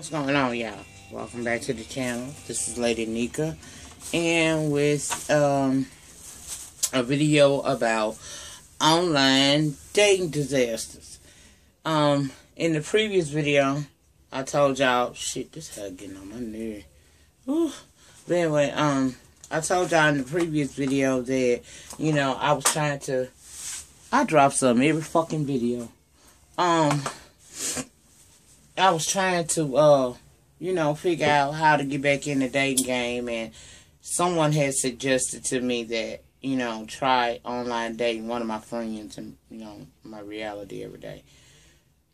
What's going on, y'all? Welcome back to the channel. This is Lady Nika, and with a video about online dating disasters. In the previous video, I told y'all, shit, this hell getting on my nerve. Whew. But anyway, I told y'all in the previous video that, I was trying to, I drop something every fucking video. I was trying to, figure out how to get back in the dating game, and someone had suggested to me that, try online dating, one of my friends, and, my reality every day.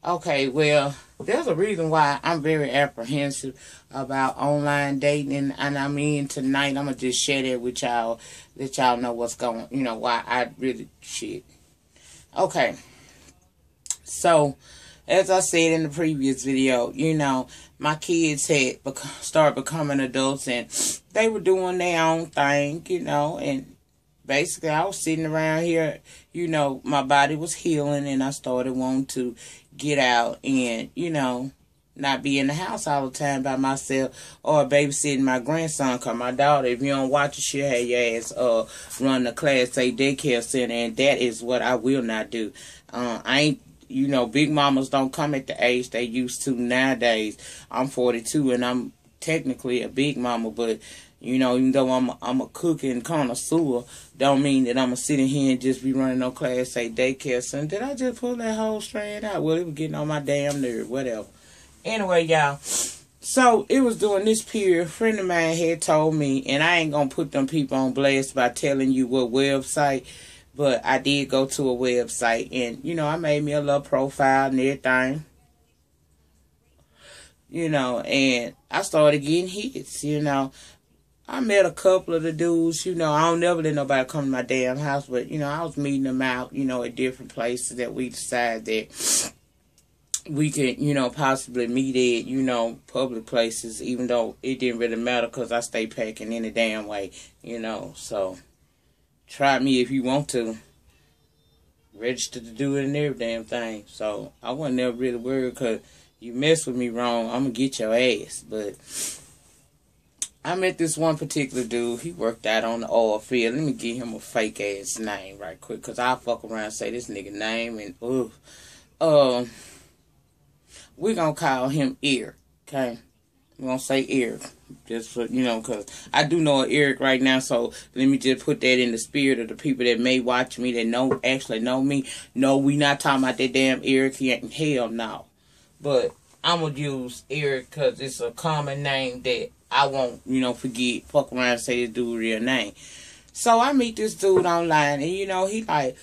Okay, well, there's a reason why I'm very apprehensive about online dating, and I mean, tonight I'm going to just share that with y'all, let y'all know what's going, why I really, shit. Okay, so, as I said in the previous video, my kids had started becoming adults, and they were doing their own thing, and basically I was sitting around here, my body was healing, and I started wanting to get out and, not be in the house all the time by myself or babysitting my grandson, because my daughter, if you don't watch it, she'll have your ass run the Class A daycare center, and that is what I will not do. I ain't, big mamas don't come at the age they used to nowadays. I'm 42 and I'm technically a big mama, but even though I'm a cook and connoisseur, don't mean that I'm gonna sit in here and just be running no Class A daycare center. Did I just pull that whole strand out? Well, it was getting on my damn nerve, whatever. Anyway, y'all, so it was during this period, a friend of mine had told me, and I ain't gonna put them people on blast by telling you what website, but I did go to a website, and, I made me a little profile and everything, and I started getting hits, I met a couple of the dudes, I don't never let nobody come to my damn house, but, I was meeting them out, at different places that we decided that we could, possibly meet at, public places, even though it didn't really matter because I stay packing any damn way, so try me if you want to. Register to do it and every damn thing. So I wasn't never really worried, because you mess with me wrong, I'm going to get your ass. But I met this one particular dude. He worked out on the oil field. Let me give him a fake ass name right quick, because I'll fuck around and say this nigga name. And we're going to call him Eric. Okay? We're going to say Eric. Just for, because I do know Eric right now, so let me just put that in the spirit of the people that may watch me, that actually know me. No, we not talking about that damn Eric. He ain't, hell no. But I'm going to use Eric because it's a common name that I won't, forget, fuck around and say this dude's real name. So I meet this dude online, and, he like,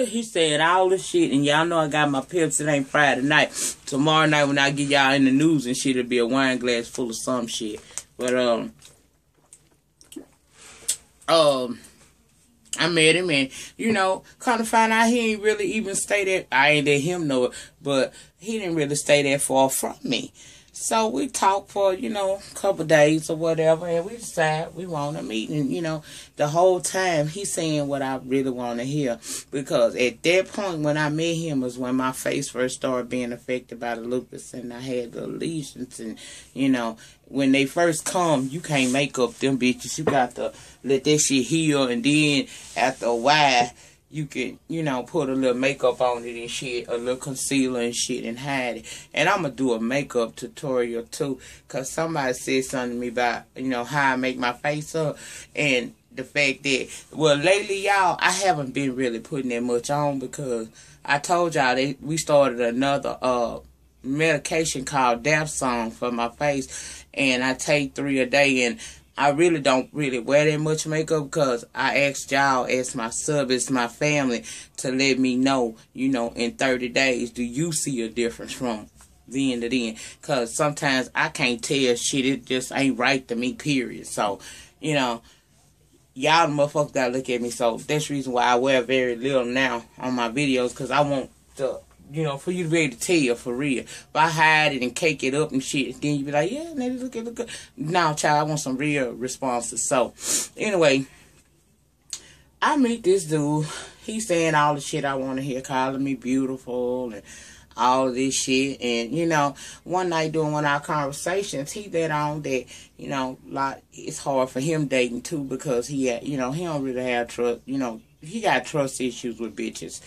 he said all this shit, and y'all know I got my pips. It ain't Friday night. Tomorrow night when I get y'all in the news and shit, it'll be a wine glass full of some shit. But I met him, and kind of find out he ain't really even stay there. I ain't let him know it, but he didn't really stay that far from me. So we talked for, a couple days or whatever, and we decided we want to meet. And, the whole time he's saying what I really want to hear. Because at that point when I met him was when my face first started being affected by the lupus, and I had the lesions. And, when they first come, you can't make up them bitches. You got to let that shit heal, and then after a while, you can, put a little makeup on it and shit, a little concealer and shit, and hide it. And I'm going to do a makeup tutorial too, because somebody said something to me about, how I make my face up. And the fact that, well, lately, y'all, I haven't been really putting that much on, because I told y'all that we started another medication called Dapsone for my face, and I take 3 a day, and I really don't really wear that much makeup, because I asked y'all, as my sub, as my family, to let me know, in 30 days, do you see a difference from then to then? Because sometimes I can't tell shit. It just ain't right to me, period. So, y'all motherfuckers gotta look at me. So that's the reason why I wear very little now on my videos, because I want to, for you to be able to tell for real. If I hide it and cake it up and shit, then you be like, yeah, maybe look at. No, child, I want some real responses. So, anyway, I meet this dude. He's saying all the shit I want to hear, calling me beautiful and all of this shit. And, you know, one night during one of our conversations, he let on that, you know, like, it's hard for him dating too, because he had, you know, he don't really have trust, you know, he got trust issues with bitches.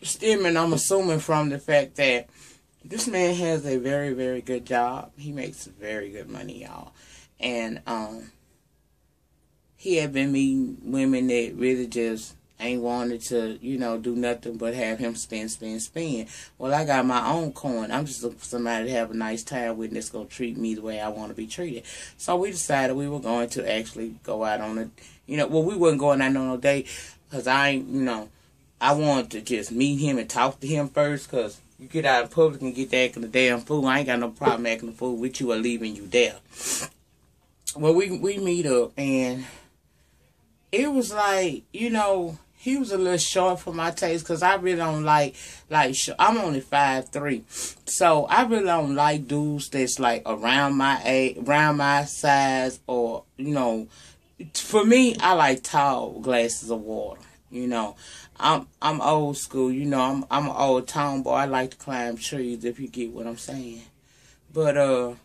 Stemming, I'm assuming, from the fact that this man has a very, very good job. He makes very good money, y'all. And he had been meeting women that really just ain't wanted to, you know, do nothing but have him spend. Well, I got my own coin. I'm just looking for somebody to have a nice time with that's going to treat me the way I want to be treated. So we decided we were going to actually go out on a, you know, well, we wasn't going out on no date, because I ain't, you know, I wanted to just meet him and talk to him first, because you get out in public and get to acting a damn fool. I ain't got no problem acting a fool with you or leaving you there. Well, we meet up, and it was like, you know, he was a little short for my taste, because I really don't like I'm only 5'3", so I really don't like dudes that's like around my age, around my size, or, you know, for me, I like tall glasses of water. You know, I'm old school. You know, I'm an old town boy. I like to climb trees, if you get what I'm saying. But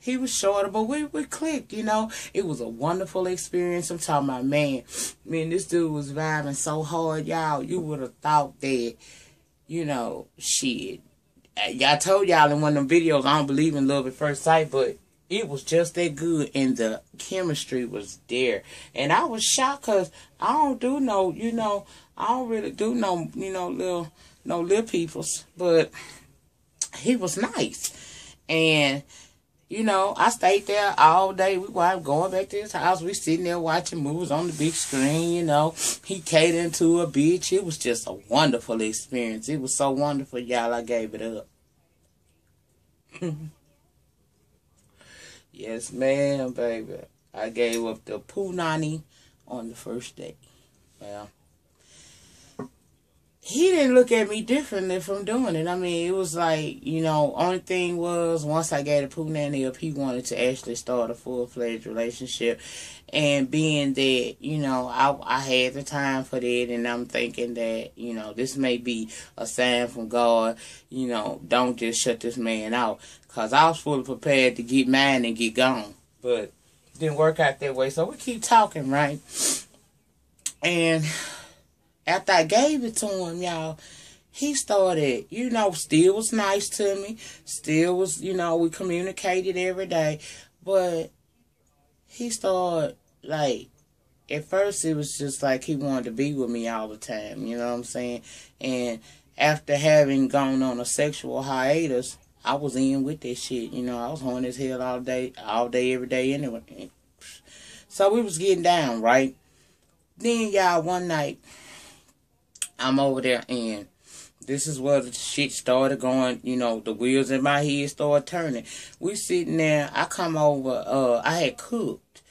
he was shorter, but we clicked. You know, it was a wonderful experience. I'm talking about, man, this dude was vibing so hard, y'all. You would have thought that, you know, shit. I told y'all in one of them videos, I don't believe in love at first sight, but it was just that good, and the chemistry was there. And I was shocked, because I don't do no, you know, I don't really do no, you know, little peoples. But he was nice. And, you know, I stayed there all day. We were going back to his house. We sitting there watching movies on the big screen, you know. He catered to a bitch. It was just a wonderful experience. It was so wonderful, y'all. I gave it up. Yes, ma'am, baby. I gave up the punani on the first day. Well, he didn't look at me differently from doing it. I mean, it was like, you know, only thing was, once I gave the punani up, he wanted to actually start a full-fledged relationship. And being that, you know, I had the time for that, and I'm thinking that, you know, this may be a sign from God, you know, don't just shut this man out. Because I was fully prepared to get mine and get gone. But it didn't work out that way. So we keep talking, right? And after I gave it to him, y'all, he started, you know, still was nice to me. Still was, you know, we communicated every day. But he started, like, at first it was just like he wanted to be with me all the time. You know what I'm saying? And after having gone on a sexual hiatus, I was in with that shit. You know, I was horny as hell all day, every day anyway. So we was getting down, right? Then, y'all, one night, I'm over there, and this is where the shit started going, you know, the wheels in my head started turning. We sitting there, I come over, I had cooked,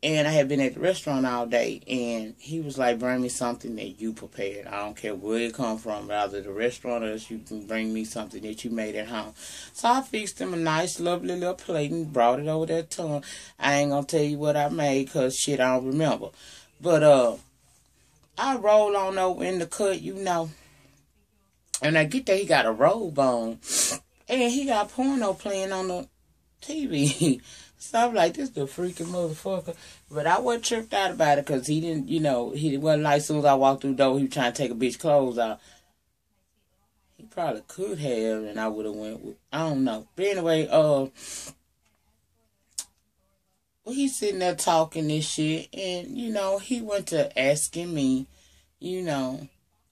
and I had been at the restaurant all day, and he was like, bring me something that you prepared. I don't care where it come from, either the restaurant, or you can bring me something that you made at home. So I fixed him a nice, lovely little plate and brought it over there to him. I ain't gonna tell you what I made, because shit, I don't remember. But, I roll on over in the cut, you know, and I get there, he got a robe on, and he got porno playing on the TV. So I'm like, this the freaking motherfucker. But I wasn't tripped out about it, because he didn't, you know, he wasn't like, as soon as I walked through the door, he was trying to take a bitch clothes out. He probably could have, and I would have went with, I don't know. But anyway, well, he's sitting there talking this shit, and, you know, he went to asking me, you know,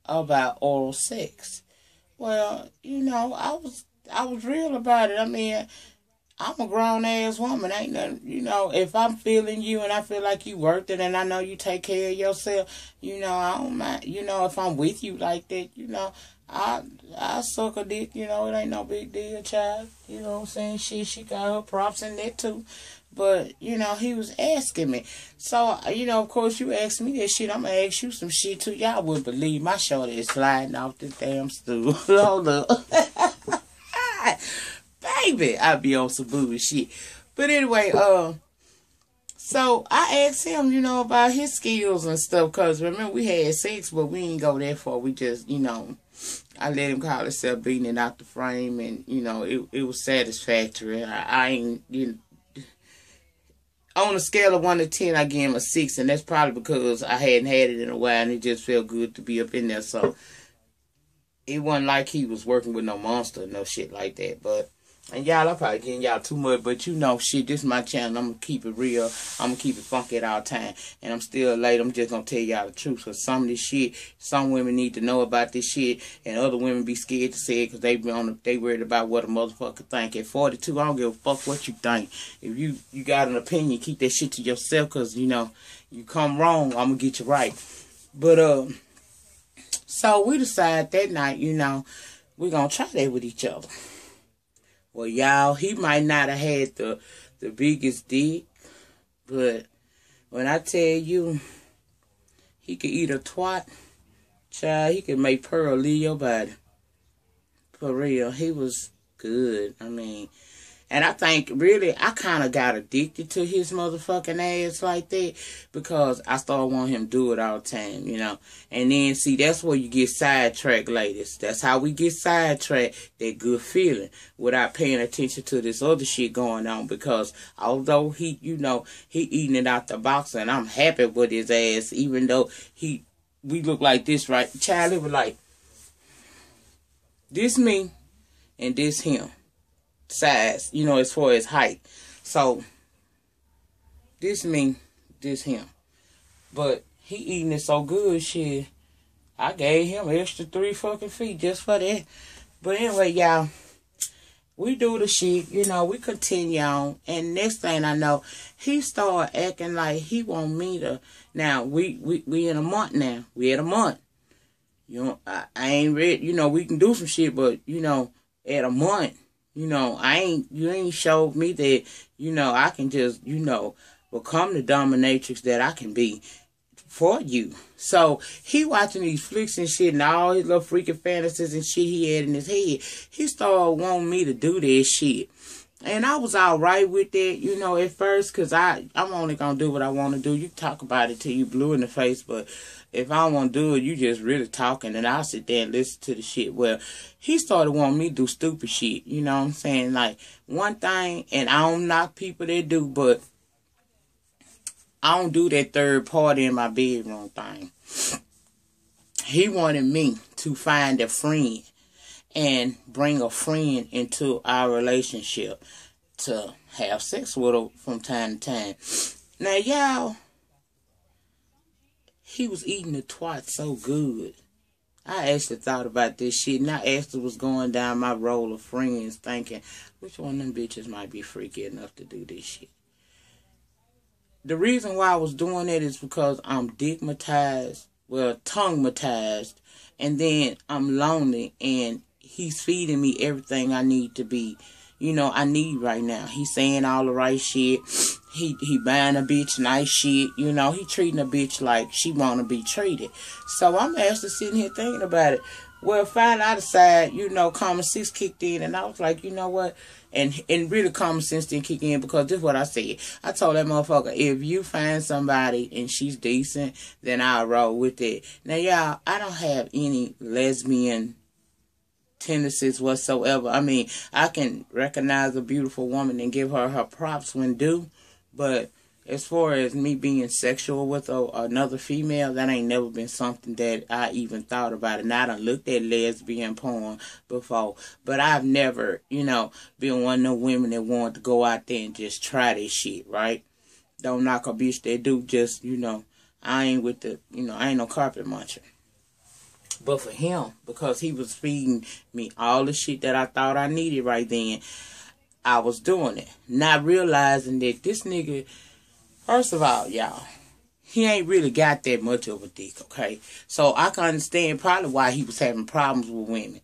about oral sex. Well, you know, I was real about it. I mean, I'm a grown-ass woman. Ain't nothing, you know, if I'm feeling you and I feel like you worth it and I know you take care of yourself, you know, I don't mind. You know, if I'm with you like that, you know, I suck a dick, you know, it ain't no big deal, child. You know what I'm saying? She got her props in that too. But, you know, he was asking me. So, you know, of course, you asked me that shit. I'm going to ask you some shit, too. Y'all wouldn't believe my shorty is sliding off the damn stool. Hold up. Baby, I be on some booby shit. But anyway, so I asked him, you know, about his skills and stuff. Because, remember, we had sex, but we didn't go that far. We just, you know, I let him call himself beating it out the frame, and you know it was satisfactory. I ain't, you know, on a scale of 1 to 10, I give him a 6, and that's probably because I hadn't had it in a while, and it just felt good to be up in there. So it wasn't like he was working with no monster, no shit like that. But and y'all, I'm probably getting y'all too much, but you know, shit, this is my channel. I'm gonna keep it real. I'm gonna keep it funky at all time, and I'm still late. I'm just gonna tell y'all the truth. Cause some of this shit, some women need to know about this shit, and other women be scared to say it because they worried about what a motherfucker think. At 42, I don't give a fuck what you think. If you got an opinion, keep that shit to yourself, cause you know you come wrong, I'm gonna get you right. But so we decided that night, you know, we're gonna try that with each other. Well, y'all, he might not have had the biggest dick, but when I tell you he could eat a twat, child, he could make Pearl leave your body. For real, he was good. I mean, and I think, really, I kind of got addicted to his motherfucking ass like that because I started wanting him to do it all the time, you know. And then, see, that's where you get sidetracked, ladies. That's how we get sidetracked, that good feeling, without paying attention to this other shit going on. Because although he, you know, he eating it out the box, and I'm happy with his ass, even though we look like this, right? Child, it was like, this me and this him. Size, you know, as far as height. So this me, this him. But he eating it so good, shit, I gave him an extra 3 fucking feet just for that. But anyway, y'all, we do the shit, you know, we continue on, and next thing I know, he started acting like he want me to. Now we in a month now. We at a month. You know, I ain't ready, you know, we can do some shit, but you know, at a month, you know, you ain't showed me that, you know, I can just, you know, become the dominatrix that I can be for you. So, he watching these flicks and shit and all his little freaking fantasies and shit he had in his head. He started wanting me to do this shit. And I was all right with that, you know, at first, because I'm only going to do what I want to do. You talk about it till you blue in the face, but if I don't want to do it, you just really talking, and I'll sit there and listen to the shit. Well, he started wanting me to do stupid shit, you know what I'm saying? Like, one thing, and I don't knock people that do, but I don't do that third party in my bedroom thing. He wanted me to find a friend and bring a friend into our relationship to have sex with her from time to time. Now, y'all, he was eating the twat so good. I actually thought about this shit, and I actually was going down my roll of friends thinking, which one of them bitches might be freaky enough to do this shit? The reason why I was doing that is because I'm digmatized, well, tongue-matized, and then I'm lonely, and he's feeding me everything I need to be, you know, I need right now. He's saying all the right shit. He buying a bitch nice shit. You know, he treating a bitch like she want to be treated. So I'm actually sitting here thinking about it. Well, finally I decided, you know, common sense kicked in, and I was like, you know what? And really common sense didn't kick in, because this is what I said. I told that motherfucker, if you find somebody and she's decent, then I'll roll with it. Now, y'all, I don't have any lesbian tendencies whatsoever. I mean, I can recognize a beautiful woman and give her her props when due, but as far as me being sexual with another female, that ain't never been something that I even thought about. And I done looked at lesbian porn before, but I've never, you know, been one of them women that wanted to go out there and just try this shit, right? Don't knock a bitch that do, just, you know, I ain't with the, you know, I ain't no carpet muncher. But for him, because he was feeding me all the shit that I thought I needed right then, I was doing it. Not realizing that this nigga, first of all, y'all, he ain't really got that much of a dick, okay? So I can understand probably why he was having problems with women,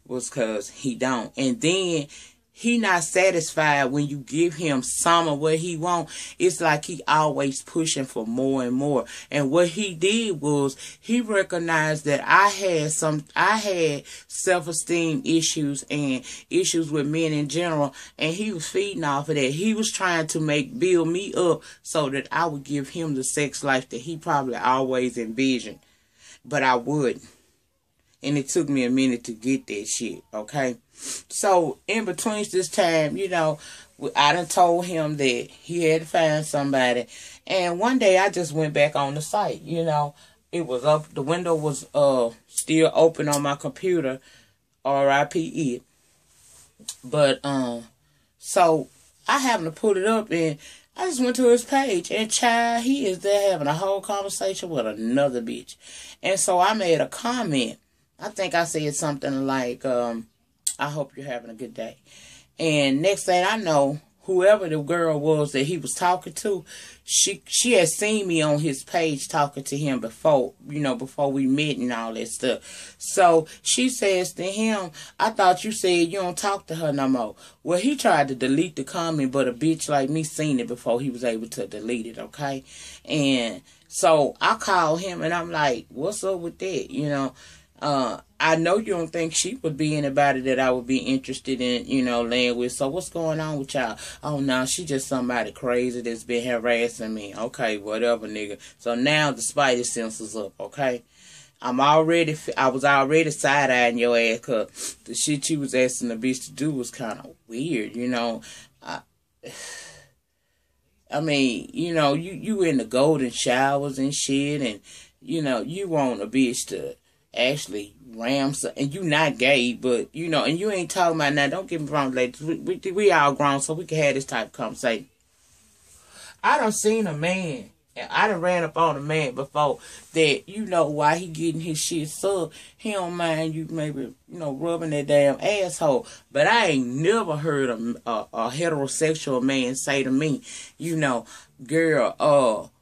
was because he don't. And then he not satisfied when you give him some of what he want. It's like he always pushing for more and more. And what he did was he recognized that I had self-esteem issues and issues with men in general, and he was feeding off of that. He was trying to build me up so that I would give him the sex life that he probably always envisioned, but I wouldn't. And it took me a minute to get that shit, okay? So, in between this time, you know, I done told him that he had to find somebody. And one day I just went back on the site, you know. It was up, the window was still open on my computer, R.I.P. it. But, so I happened to put it up and I just went to his page and child, he is there having a whole conversation with another bitch. And so I made a comment. I think I said something like, I hope you're having a good day. And next thing I know, whoever the girl was that he was talking to, she had seen me on his page talking to him before, you know, before we met and all that stuff. So she says to him, I thought you said you don't talk to her no more. Well, he tried to delete the comment, but a bitch like me seen it before he was able to delete it, okay? And so I called him and I'm like, what's up with that, you know? I know you don't think she would be anybody that I would be interested in, you know, laying with. So what's going on with y'all? Oh, no, she just somebody crazy that's been harassing me. Okay, whatever, nigga. So now the spidey senses up, okay? I was already side-eyeing your ass because the shit you was asking the bitch to do was kind of weird, you know. I mean, you know, you in the golden showers and shit, and, you know, you want a bitch to actually ram some, and you not gay, but, you know, and you ain't talking about now, don't get me wrong, ladies, we all grown, so we can have this type of conversation. I done seen a man, and I done ran up on a man before that, you know, while he getting his shit sucked, he don't mind you maybe, you know, rubbing that damn asshole, but I ain't never heard a heterosexual man say to me, you know, girl,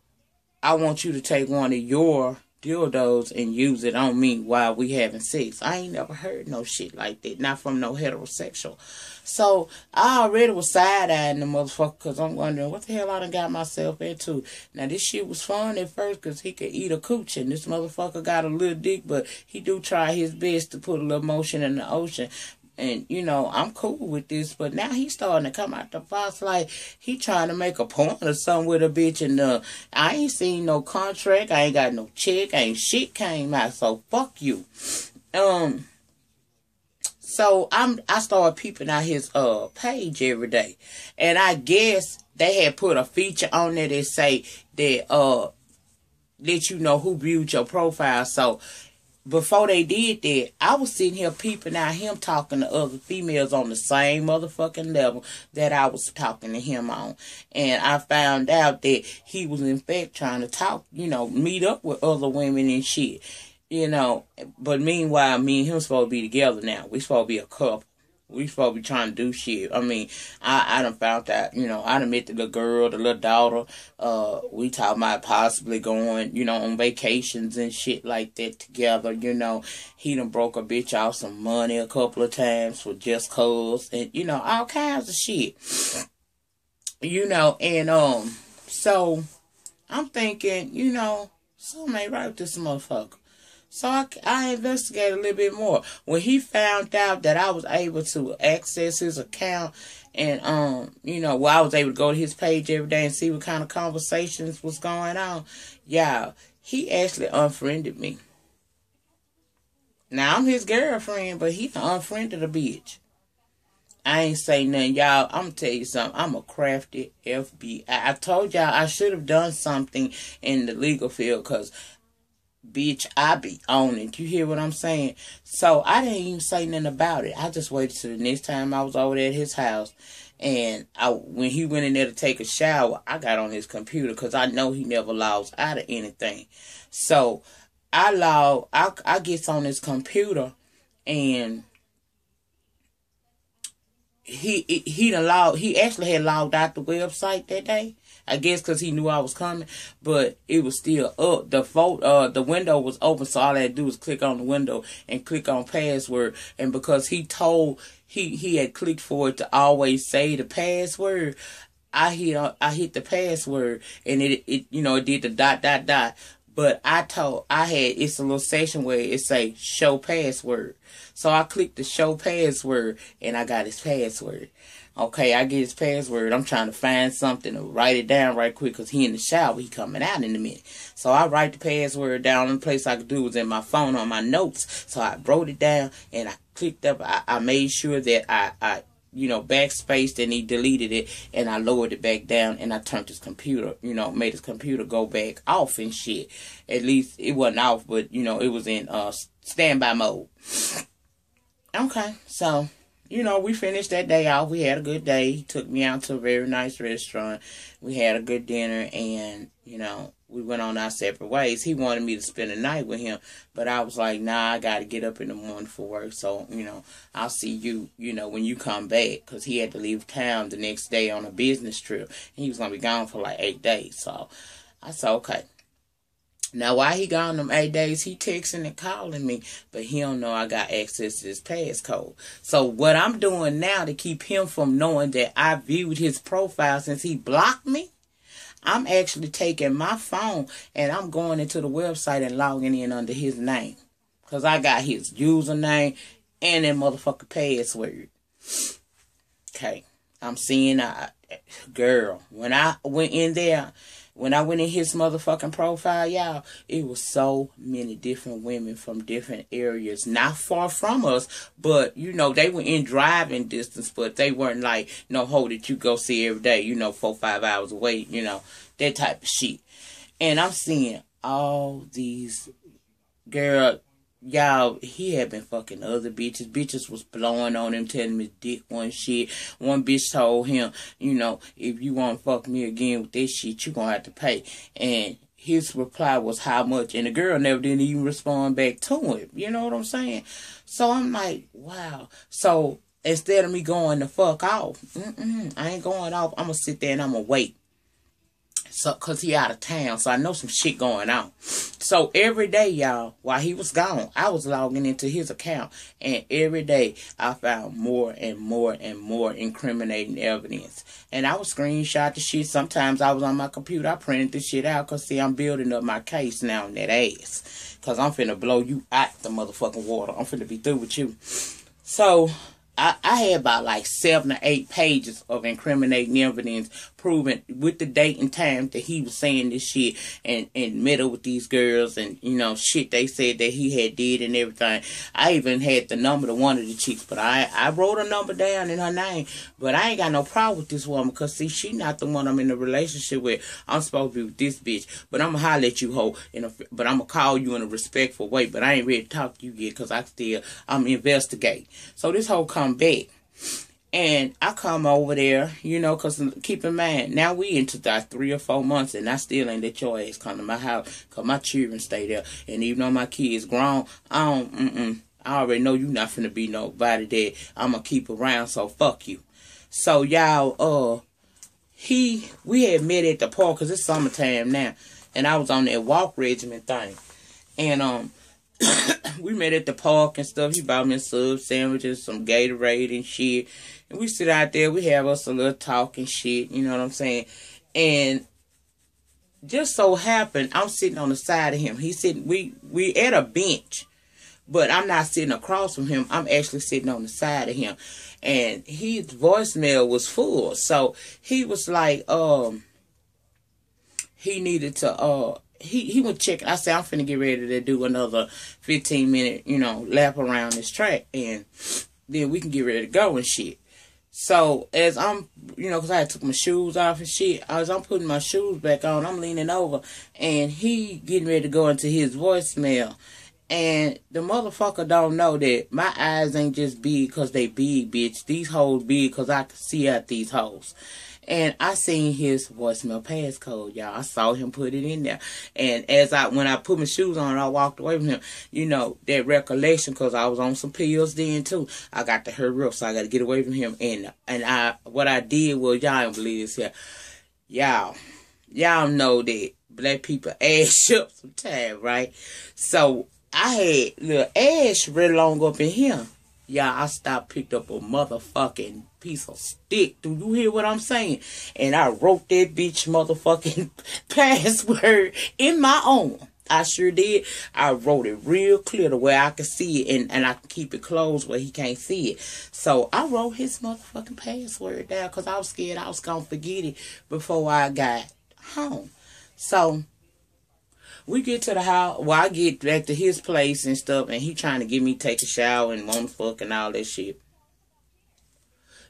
I want you to take one of your dildos and use it on me while we having sex. I ain't never heard no shit like that. Not from no heterosexual. So I already was side-eyeing the motherfucker because I'm wondering what the hell I done got myself into. Now this shit was fun at first because he could eat a cooch and this motherfucker got a little dick, but he do try his best to put a little motion in the ocean. And, you know, I'm cool with this, but now he's starting to come out the box like he trying to make a point or something with a bitch. And I ain't seen no contract. I ain't got no check. Ain't shit came out. So fuck you. So I started peeping out his page every day. And I guess they had put a feature on there that say that let you know who viewed your profile. So before they did that, I was sitting here peeping out him talking to other females on the same motherfucking level that I was talking to him on. And I found out that he was in fact trying to talk, you know, meet up with other women and shit. You know, but meanwhile, me and him supposed to be together now. We supposed to be a couple. We supposed to be trying to do shit. I mean, I done found out, you know, I done met the little girl, the little daughter. We talking about possibly going, you know, on vacations and shit like that together, you know. He done broke a bitch off some money a couple of times for just cause. And, you know, all kinds of shit. You know, and, so, I'm thinking, you know, something ain't right with this motherfucker. So I investigated a little bit more. When he found out that I was able to access his account and, you know, I was able to go to his page every day and see what kind of conversations was going on, yeah, he actually unfriended me. Now, I'm his girlfriend, but he unfriended a bitch. I ain't say nothing, y'all. I'm going to tell you something. I'm a crafty FBI. I told y'all I should have done something in the legal field because bitch, I be on it. You hear what I'm saying? So I didn't even say nothing about it. I just waited till the next time I was over there at his house. And when he went in there to take a shower, I got on his computer because I know he never logs out of anything. So I gets on his computer and he actually had logged out the website that day. I guess because he knew I was coming, but it was still up. The window was open, so all I had to do was click on the window and click on password. And because he had clicked for it to always say the password, I hit the password, and it you know, it did the ... But it's a little section where it say show password. So I clicked the show password and I got his password. Okay, I get his password. I'm trying to find something to write it down right quick because he in the shower. He coming out in a minute. So I write the password down. The place I could do was in my phone on my notes. So I wrote it down and I clicked up. I made sure that I backspaced and he deleted it. And I lowered it back down and I turned his computer, made his computer go back off and shit. At least it wasn't off, but, it was in standby mode. Okay, so... we finished that day off. We had a good day. He took me out to a very nice restaurant. We had a good dinner, and, we went on our separate ways. He wanted me to spend the night with him, but I was like, nah, I got to get up in the morning for work, so, I'll see you, when you come back, because he had to leave town the next day on a business trip, and he was going to be gone for like 8 days, so I said, okay. Now, while he gone them 8 days, he texting and calling me, but he don't know I got access to his passcode. So what I'm doing now to keep him from knowing that I viewed his profile since he blocked me, I'm actually taking my phone and I'm going into the website and logging in under his name. Because I got his username and that motherfucking password. Okay. I'm seeing, girl, when I went in there... When I went in his motherfucking profile, y'all, it was so many different women from different areas. Not far from us, but, they were in driving distance, but they weren't like, no hoe that you go see every day, 4 or 5 hours away, that type of shit. And I'm seeing all these, girl, y'all, he had been fucking other bitches. Bitches was blowing on him, telling him his dick one shit. One bitch told him, if you want to fuck me again with this shit, you gonna have to pay. And his reply was how much. And the girl never didn't even respond back to him. You know what I'm saying? So I'm like, wow. So instead of me going the fuck off, I ain't going off. I'm gonna sit there and I'm gonna wait. So, cause he out of town, so I know some shit going on. So every day, y'all, while he was gone, I was logging into his account, and every day I found more and more and more incriminating evidence. And I would screenshot the shit. Sometimes I was on my computer, I printed this shit out, cause see, I'm building up my case now in that ass. Cause I'm finna blow you out the motherfucking water. I'm finna be through with you. So I had about like 7 or 8 pages of incriminating evidence proving with the date and time that he was saying this shit and met up with these girls and, shit they said that he had did and everything. I even had the number to one of the chicks, but I wrote a number down in her name. But I ain't got no problem with this woman because, see, she not the one I'm in a relationship with. I'm supposed to be with this bitch. But I'm going to holler at you, hoe. But I'm going to call you in a respectful way. But I ain't ready to talk to you yet because I'm investigating. So this hoe come back. And I come over there, because keep in mind, now we into like 3 or 4 months and I still ain't let your ass come to my house because my children stay there. And even though my kids grown, I already know you not finna be nobody that I'm gonna keep around, so fuck you. So y'all, we had met at the park because it's summertime now. And I was on that walk regimen thing. And, we met at the park and stuff. He bought me sub sandwiches, some Gatorade and shit. And we sit out there. We have us a little talk and shit. You know what I'm saying? And just so happened, I'm sitting on the side of him. He's sitting, we at a bench. But I'm not sitting across from him. I'm actually sitting on the side of him. And his voicemail was full. So he was like, he needed to, he was checking. I said, I'm finna get ready to do another 15-minute, lap around this track. And then we can get ready to go and shit. So as I'm, because I took my shoes off and shit. As I'm putting my shoes back on, I'm leaning over. And he getting ready to go into his voicemail. And the motherfucker don't know that my eyes ain't just big because they big, bitch. These hoes big because I can see out these hoes. And I seen his voicemail passcode, y'all. I saw him put it in there. And when I put my shoes on, I walked away from him. That recollection, because I was on some pills then too. I got to hurry up, so I got to get away from him. And what I did was, y'all don't believe this here. Y'all know that black people ash up sometimes, right? So I had little ash really long up in here. I stopped, picked up a motherfucking piece of stick. Do you hear what I'm saying? And I wrote that bitch motherfucking password in my own. I sure did. I wrote it real clear to where I could see it, and I can keep it closed where he can't see it. So I wrote his motherfucking password down because I was scared I was going to forget it before I got home. So we get to the house. Well, I get back to his place and stuff, and he trying to get me take a shower and want to fuck and all that shit.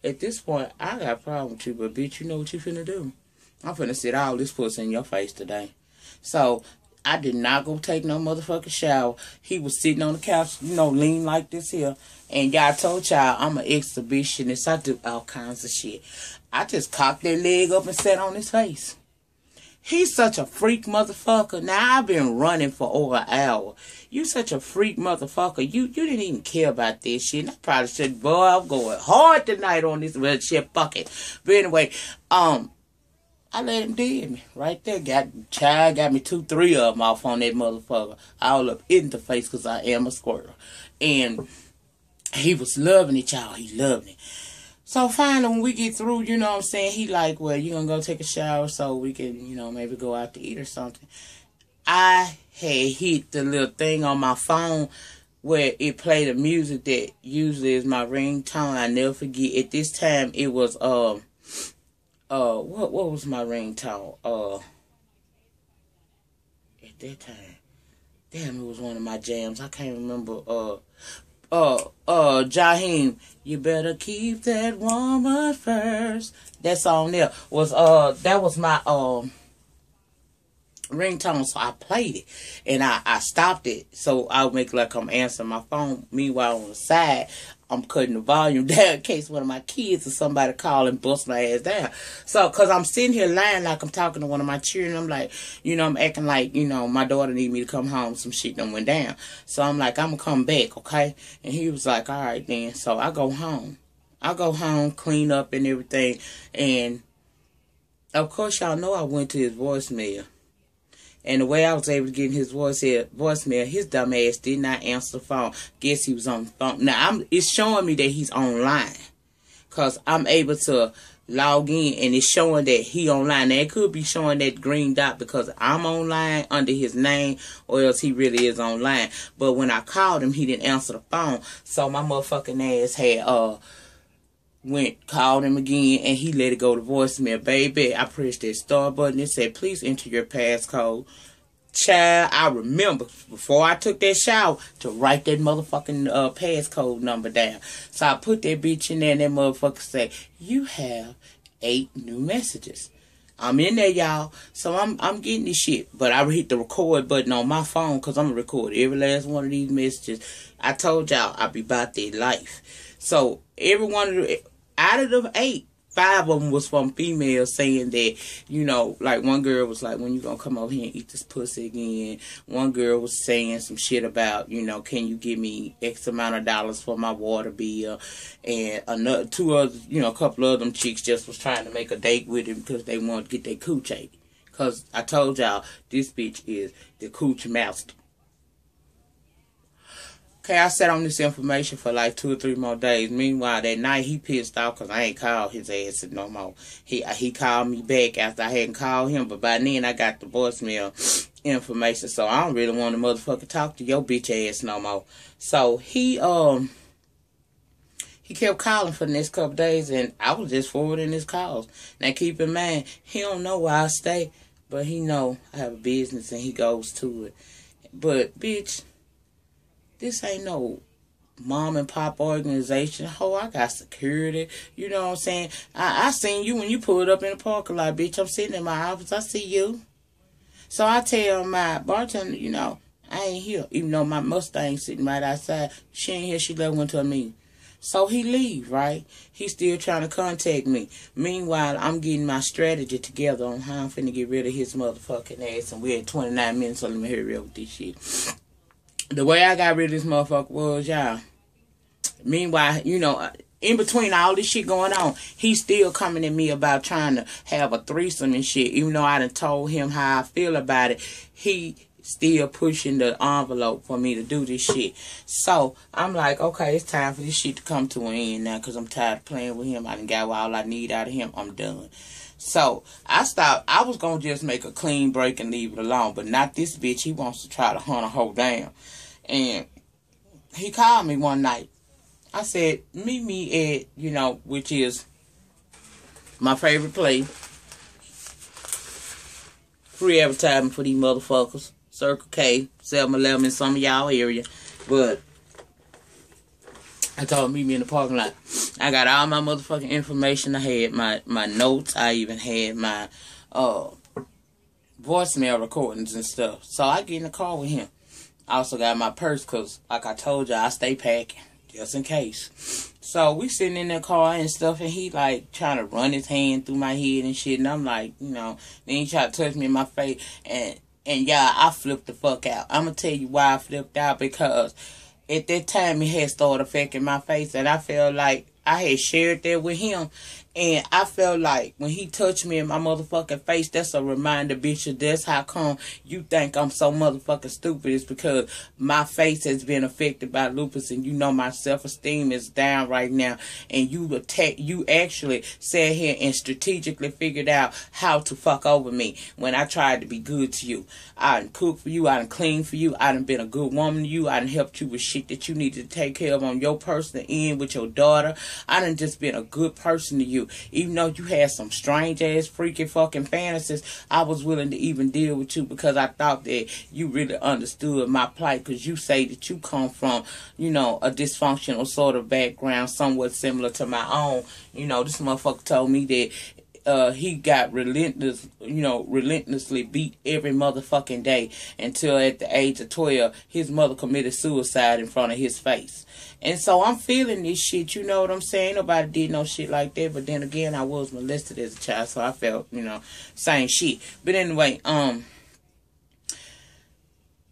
At this point, I got a problem with you, but bitch, you know what you finna do. I'm finna sit all this pussy in your face today. So I did not go take no motherfucking shower. He was sitting on the couch, you know, lean like this here. And y'all told y'all I'm an exhibitionist. I do all kinds of shit. I just cocked that leg up and sat on his face. He's such a freak motherfucker. Now, I've been running for over an hour. You such a freak motherfucker. You didn't even care about this shit. And I probably said, boy, I'm going hard tonight on this red shit. Fuck it. But anyway, I let him dead me right there. Got me 2-3 of them off on that motherfucker. All up in the face because I am a squirrel. And he was loving it, y'all. He loved it. So finally, when we get through, you know what I'm saying, he like, well, you gonna go take a shower so we can, you know, maybe go out to eat or something. I had hit the little thing on my phone where it played the music that usually is my ringtone. I never forget. At this time, it was, what was my ringtone? At that time, damn, it was one of my jams. I can't remember, Jaheim, you better keep that woman first. That song there was, that was my, ringtone, so I played it, and I stopped it, so I'll make like I'm answering my phone. Meanwhile, on the side, I'm cutting the volume down in case one of my kids or somebody call and bust my ass down. So, cause I'm sitting here lying like I'm talking to one of my children. I'm like, you know, I'm acting like, you know, my daughter need me to come home. Some shit done went down. So I'm like, I'm gonna come back, okay? And he was like, all right then. So I go home. Clean up and everything. And of course, y'all know I went to his voicemail. And the way I was able to get his voicemail, his dumb ass did not answer the phone. Guess he was on the phone. Now, it's showing me that he's online. Because I'm able to log in and it's showing that he online. Now, it could be showing that green dot because I'm online under his name or else he really is online. But when I called him, he didn't answer the phone. So my motherfucking ass had, called him again, and he let it go to voicemail. Baby, I pressed that start button. It said, please enter your passcode. Child, I remember before I took that shower to write that motherfucking passcode number down. So I put that bitch in there, and that motherfucker said, you have 8 new messages. I'm in there, y'all. So I'm getting this shit. But I hit the record button on my phone because I'm going to record every last one of these messages. I told y'all I'll be about their life. So every one of the... Out of the 8, 5 of them was from females saying that, you know, like one girl was like, when you gonna come over here and eat this pussy again? One girl was saying some shit about, you know, can you give me X amount of dollars for my water bill? And another 2 others, you know, a couple of them chicks just was trying to make a date with him because they wanted to get their cooch ate. Because I told y'all, this bitch is the cooch master. Okay, I sat on this information for like 2 or 3 more days. Meanwhile, that night he pissed off because I ain't called his ass no more. He called me back after I hadn't called him, but by then I got the voicemail information, so I don't really want to motherfucker talk to your bitch ass no more. So he kept calling for the next couple days, and I was just forwarding his calls. Now keep in mind, he don't know where I stay, but he know I have a business and he goes to it. But bitch, this ain't no mom and pop organization. Ho, I got security. You know what I'm saying? I seen you when you pulled up in the parking lot, bitch. I'm sitting in my office. I see you. So I tell my bartender, you know, I ain't here. Even though my Mustang sitting right outside. She ain't here. She left went to a meeting. So he leave, right? He still trying to contact me. Meanwhile, I'm getting my strategy together on how I'm finna get rid of his motherfucking ass. And we're at 29 minutes, so let me hurry up with this shit. The way I got rid of this motherfucker was, y'all. Meanwhile, you know, in between all this shit going on, he's still coming at me about trying to have a threesome and shit. Even though I done told him how I feel about it, he still pushing the envelope for me to do this shit. So I'm like, okay, it's time for this shit to come to an end now, because I'm tired of playing with him. I done got all I need out of him. I'm done. So I stopped. I was gonna just make a clean break and leave it alone, but not this bitch. He wants to try to hunt a hoe down. And he called me one night. I said, meet me at, which is my favorite place. Free advertising for these motherfuckers. Circle K, 7-Eleven in some of y'all area. But I told him meet me in the parking lot. I got all my motherfucking information. I had my notes. I even had my voicemail recordings and stuff. So I get in the car with him. I also got my purse because, like I told you, I stay packing just in case. So we sitting in the car and stuff, and he like trying to run his hand through my head and shit. And I'm like, then he tried to touch me in my face. And yeah, I flipped the fuck out. I'm going to tell you why I flipped out, because at that time it had started affecting my face, and I felt like I had shared that with him. And I felt like when he touched me in my motherfucking face, that's a reminder, bitch, that's how come you think I'm so motherfucking stupid. It's because my face has been affected by lupus, and my self-esteem is down right now. And you actually sat here and strategically figured out how to fuck over me when I tried to be good to you. I done cooked for you. I done cleaned for you. I done been a good woman to you. I done helped you with shit that you needed to take care of on your personal end with your daughter. I done just been a good person to you. Even though you had some strange ass freaky fucking fantasies, I was willing to even deal with you because I thought that you really understood my plight, because you say that you come from, a dysfunctional sort of background somewhat similar to my own. This motherfucker told me that he got relentlessly beat every motherfucking day until at the age of 12, his mother committed suicide in front of his face. And so I'm feeling this shit, you know what I'm saying? Nobody did no shit like that, but then again, I was molested as a child, so I felt, same shit. But anyway,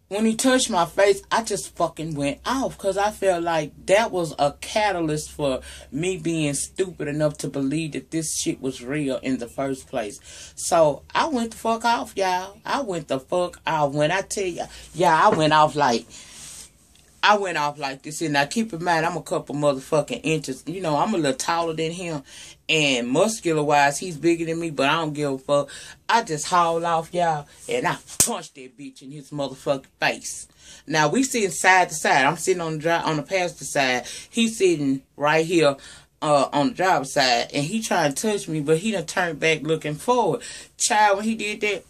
when he touched my face, I just fucking went off, because I felt like that was a catalyst for me being stupid enough to believe that this shit was real in the first place. So I went the fuck off, y'all. I went the fuck off. When I tell you, I went off like this. And now keep in mind, I'm a couple motherfucking inches. I'm a little taller than him. And muscular-wise, he's bigger than me, but I don't give a fuck. I just hauled off, y'all, and I punched that bitch in his motherfucking face. Now, we sitting side to side. I'm sitting on the passenger side. He's sitting right here on the driver's side, and he trying to touch me, but he done turned back looking forward. Child, when he did that,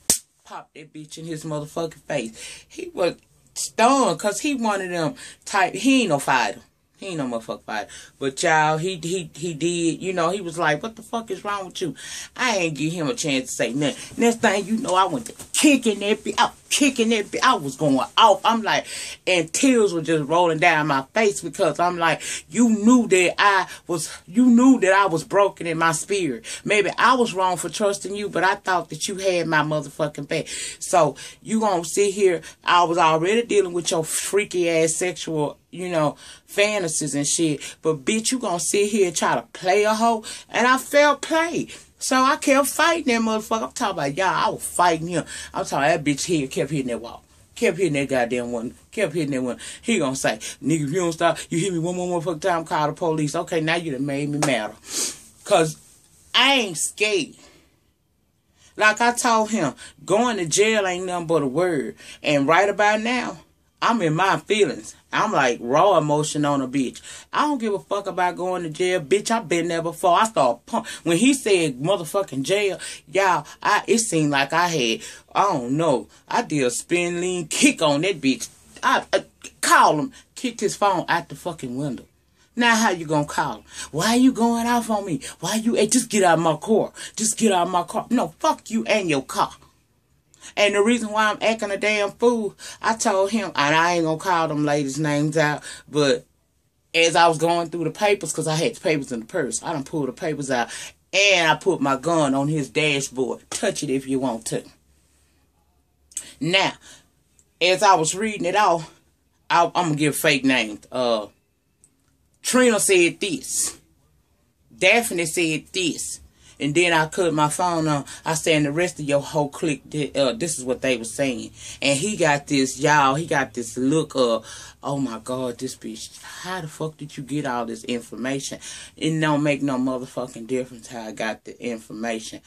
popped that bitch in his motherfucking face. He was stunned, because he one of them type. He ain't no fighter. He ain't no motherfucker fighter. But y'all, he did, he was like, what the fuck is wrong with you? I ain't give him a chance to say nothing. Next thing I went to kicking that bitch. I was going off. I'm like, and tears were just rolling down my face, because I'm like, you knew that I was broken in my spirit. Maybe I was wrong for trusting you, but I thought that you had my motherfucking back. So you gonna sit here, I was already dealing with your freaky ass sexual, fantasies and shit. But bitch, you gonna sit here and try to play a hoe? And I felt played. So I kept fighting that motherfucker. I'm talking about, y'all, I was fighting him. I'm talking about that bitch here kept hitting that wall. Kept hitting that goddamn one. Kept hitting that one. He gonna say, nigga, if you don't stop, you hit me one more motherfucking time, call the police. Okay, now you done made me madder. Because I ain't scared. Like I told him, going to jail ain't nothing but a word. And right about now, I'm in my feelings. I'm like raw emotion on a bitch. I don't give a fuck about going to jail. Bitch, I've been there before. I started when he said motherfucking jail, y'all, it seemed like I did a spin lean kick on that bitch. I called him, kicked his phone out the fucking window. Now how you gonna call him? Why you going off on me? Just get out of my car. Just get out of my car. No, fuck you and your car. And the reason why I'm acting a damn fool, I told him, and I ain't gonna call them ladies' names out, but as I was going through the papers, because I had the papers in the purse, I done pulled the papers out, and I put my gun on his dashboard. Touch it if you want to. Now, as I was reading it off, I'm gonna give fake names. Trina said this. Daphne said this. And then I cut my phone on. I said, and the rest of your whole clique, this is what they were saying. And he got this, y'all, he got this look of, oh my God, this bitch, how the fuck did you get all this information? It don't make no motherfucking difference how I got the information.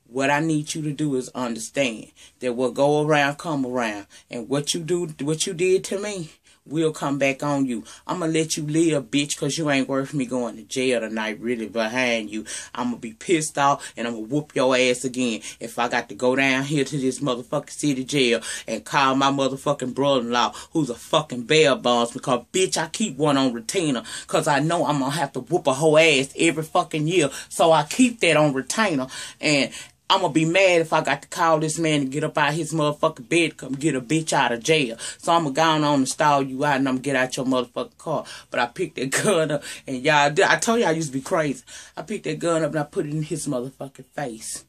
What I need you to do is understand that what go around, come around. And what you did to me, will come back on you. I'm going to let you live, bitch, because you ain't worth me going to jail tonight, really, behind you. I'm going to be pissed off, and I'm going to whoop your ass again if I got to go down here to this motherfucking city jail and call my motherfucking brother-in-law, who's a fucking bail bonds, because, bitch, I keep one on retainer, because I know I'm going to have to whoop a whole ass every fucking year, so I keep that on retainer, and I'm going to be mad if I got to call this man to get up out his motherfucking bed, come get a bitch out of jail. So I'm going to go on and stall you out, and I'm going to get out your motherfucking car. But I picked that gun up, and y'all, I told y'all I used to be crazy. I picked that gun up, and I put it in his motherfucking face.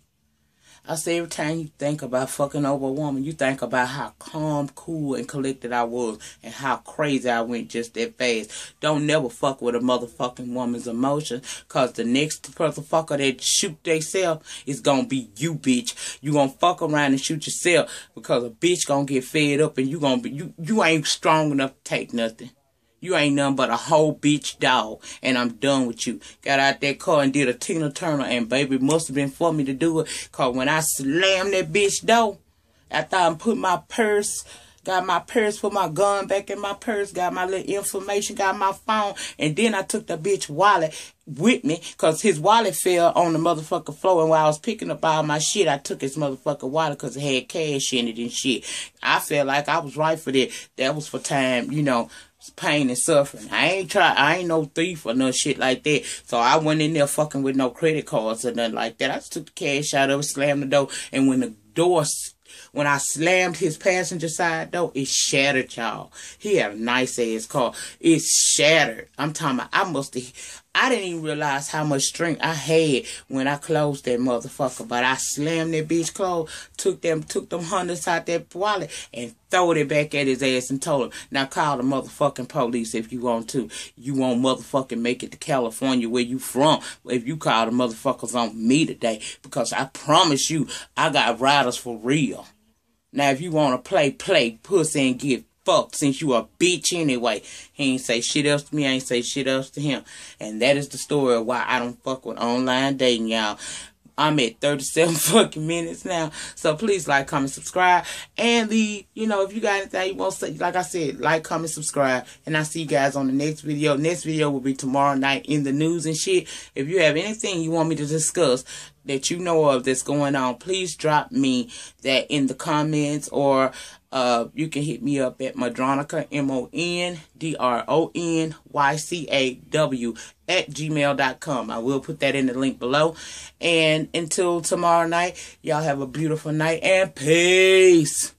I say every time you think about fucking over a woman, you think about how calm, cool, and collected I was, and how crazy I went just that fast. Don't never fuck with a motherfucking woman's emotions, cause the next motherfucker that shoot theyself is gonna be you, bitch. You gonna fuck around and shoot yourself, because a bitch gonna get fed up, and you gonna be you ain't strong enough to take nothing. You ain't nothing but a whole bitch dog, and I'm done with you. Got out that car and did a Tina Turner, and baby, it must have been for me to do it, cause when I slammed that bitch door, after I put my purse, got my purse, put my gun back in my purse, got my little information, got my phone, and then I took the bitch wallet with me, cause his wallet fell on the motherfucking floor, and while I was picking up all my shit, I took his motherfucking wallet, cause it had cash in it and shit. I felt like I was right for that. That was for time, you know, pain and suffering. I ain't no thief or no shit like that. So I went in there fucking with no credit cards or nothing like that. I just took the cash out of it, slammed the door, and when I slammed his passenger side door, it shattered, y'all. He had a nice ass car. It shattered. I'm talking about, I didn't even realize how much strength I had when I closed that motherfucker. But I slammed that bitch closed, took them hundreds out that wallet, and throwed it back at his ass and told him, now call the motherfucking police if you want to. You won't motherfucking make it to California where you from if you call the motherfuckers on me today. Because I promise you, I got riders for real. Now, if you want to play pussy and get fucked, since you a bitch anyway. He ain't say shit else to me. I ain't say shit else to him. And that is the story of why I don't fuck with online dating, y'all. I'm at 37 fucking minutes now. So please like, comment, subscribe. And if you got anything you want to say, like I said, like, comment, subscribe. And I'll see you guys on the next video. Next video will be tomorrow night in the news and shit. If you have anything you want me to discuss that you know of that's going on, please drop me that in the comments, or you can hit me up at Mondronica, MONDRONYCAW @gmail.com. I will put that in the link below. And until tomorrow night, y'all have a beautiful night, and peace.